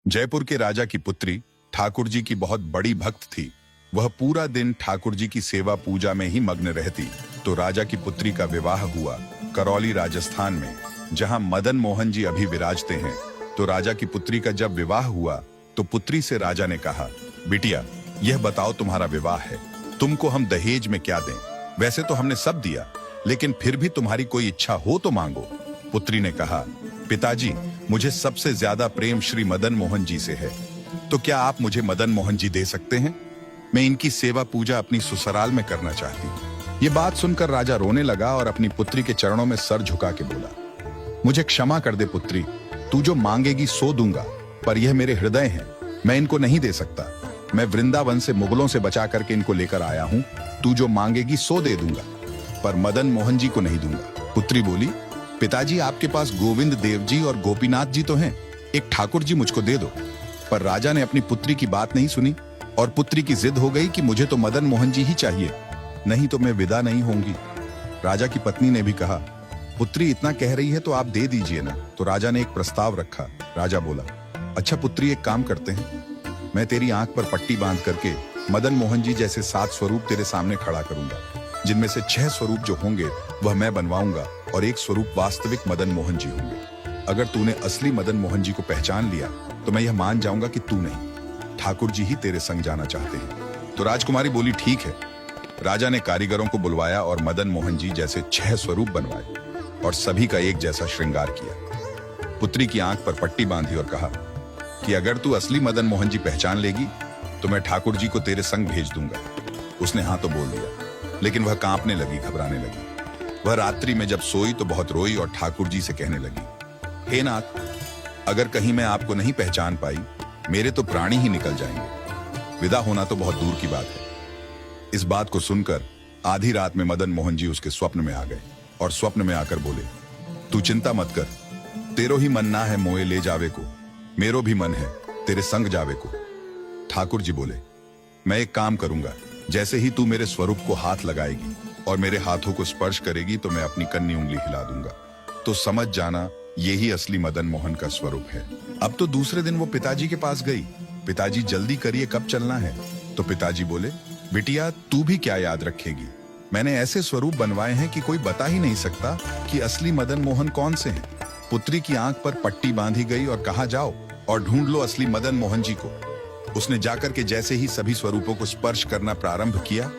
जयपुर के राजा की पुत्री ठाकुर जी की बहुत बड़ी भक्त थी। वह पूरा दिन ठाकुर जी की सेवा पूजा में ही मग्न रहती। तो राजा की पुत्री का विवाह हुआ करौली राजस्थान में, जहां मदन मोहन जी अभी विराजते हैं। तो राजा की पुत्री का जब विवाह हुआ तो पुत्री से राजा ने कहा, बिटिया यह बताओ तुम्हारा विवाह है, तुमको हम दहेज में क्या दें? वैसे तो हमने सब दिया, लेकिन फिर भी तुम्हारी कोई इच्छा हो तो मांगो। पुत्री ने कहा, पिताजी मुझे सबसे ज्यादा प्रेम श्री मदन मोहन जी से है, तो क्या आप मुझे मदन मोहन जी दे सकते हैं? मैं इनकी सेवा पूजा अपनी ससुराल में करना चाहती हूँ। ये बात सुनकर राजा रोने लगा और अपनी पुत्री के चरणों में सर झुका के बोला, मुझे क्षमा कर दे पुत्री, तू जो मांगेगी सो दूंगा, पर यह मेरे हृदय हैं, मैं इनको नहीं दे सकता। मैं वृंदावन से मुगलों से बचा करके इनको लेकर आया हूँ, तू जो मांगेगी सो दे दूंगा, पर मदन मोहन जी को नहीं दूंगा। पुत्री बोली, पिताजी आपके पास गोविंद देव जी और गोपीनाथ जी तो हैं, एक ठाकुर जी मुझको दे दो। पर राजा ने अपनी पुत्री की बात नहीं सुनी और पुत्री की जिद हो गई कि मुझे तो मदन मोहन जी ही चाहिए, नहीं तो मैं विदा नहीं होंगी। राजा की पत्नी ने भी कहा, पुत्री इतना कह रही है तो आप दे दीजिए ना। तो राजा ने एक प्रस्ताव रखा। राजा बोला, अच्छा पुत्री एक काम करते हैं, मैं तेरी आंख पर पट्टी बांध करके मदन मोहन जी जैसे 7 स्वरूप तेरे सामने खड़ा करूंगा, जिनमें से 6 स्वरूप जो होंगे वह मैं बनवाऊंगा और 1 स्वरूप वास्तविक मदन मोहन जी होंगे। अगर तूने असली मदन मोहन जी को पहचान लिया तो मैं यह मान जाऊंगा कि तू नहीं, ठाकुर जी ही तेरे संग जाना चाहते हैं। तो राजकुमारी बोली, ठीक है। राजा ने कारीगरों को बुलवाया और मदन मोहन जी जैसे 6 स्वरूप बनवाए और सभी का एक जैसा श्रृंगार किया। पुत्री की आंख पर पट्टी बांधी और कहा कि अगर तू असली मदन मोहन जी पहचान लेगी तो मैं ठाकुर जी को तेरे संग भेज दूंगा। उसने हाँ तो बोल दिया, लेकिन वह कांपने लगी, घबराने लगी। वह रात्रि में जब सोई तो बहुत रोई और ठाकुर जी से कहने लगी, हे नाथ, अगर कहीं मैं आपको नहीं पहचान पाई, मेरे तो प्राणी ही निकल जाएंगे। विदा होना तो बहुत दूर की बात है। इस बात को सुनकर आधी रात में मदन मोहन जी उसके स्वप्न में आ गए और स्वप्न में आकर बोले, तू चिंता मत कर, तेरो ही मन ना है मोए ले जावे को, मेरो भी मन है तेरे संग जावे को। ठाकुर जी बोले, मैं एक काम करूंगा, जैसे ही तू मेरे स्वरूप को हाथ लगाएगी और मेरे हाथों को स्पर्श करेगी तो मैं अपनी कन्नी उंगली हिला दूंगा, तो समझ जाना यही असली मदन मोहन का स्वरूप है। अब तो दूसरे दिन वो पिताजी के पास गई, पिताजी जल्दी करिए कब चलना है? तो पिताजी बोले, बिटिया तू भी क्या याद रखेगी, मैंने ऐसे स्वरूप बनवाए हैं कि कोई बता ही नहीं सकता कि असली मदन मोहन कौन से हैं। पुत्री की आंख पर पट्टी बांधी गई और कहा, जाओ और ढूंढ लो असली मदन मोहन जी को। उसने जाकर के जैसे ही सभी स्वरूपों को स्पर्श करना प्रारंभ किया,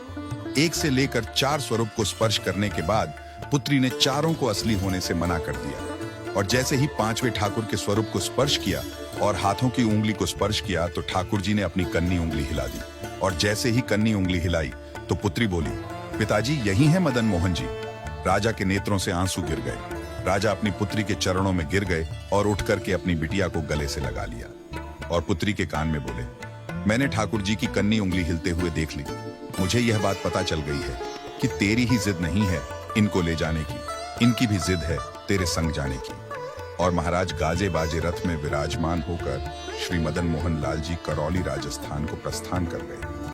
1 से लेकर 4 स्वरूप को स्पर्श करने के बाद पुत्री ने चारों को असली होने से मना कर दिया। और जैसे ही 5वें ठाकुर के स्वरूप को स्पर्श किया और हाथों की उंगली को स्पर्श किया तो ठाकुर जी ने अपनी कन्नी उंगली हिला दी। और जैसे ही कन्नी उंगली हिलाई तो पुत्री बोली, पिताजी यही है मदन मोहन जी। राजा के नेत्रों से आंसू गिर गए। राजा अपनी पुत्री के चरणों में गिर गए और उठ करके अपनी बिटिया को गले से लगा लिया और पुत्री के कान में बोले, मैंने ठाकुर जी की कन्नी उंगली हिलते हुए देख ली। मुझे यह बात पता चल गई है कि तेरी ही जिद नहीं है इनको ले जाने की, इनकी भी जिद है तेरे संग जाने की। और महाराज गाजे बाजे रथ में विराजमान होकर श्री मदन मोहन लाल जी करौली राजस्थान को प्रस्थान कर गए।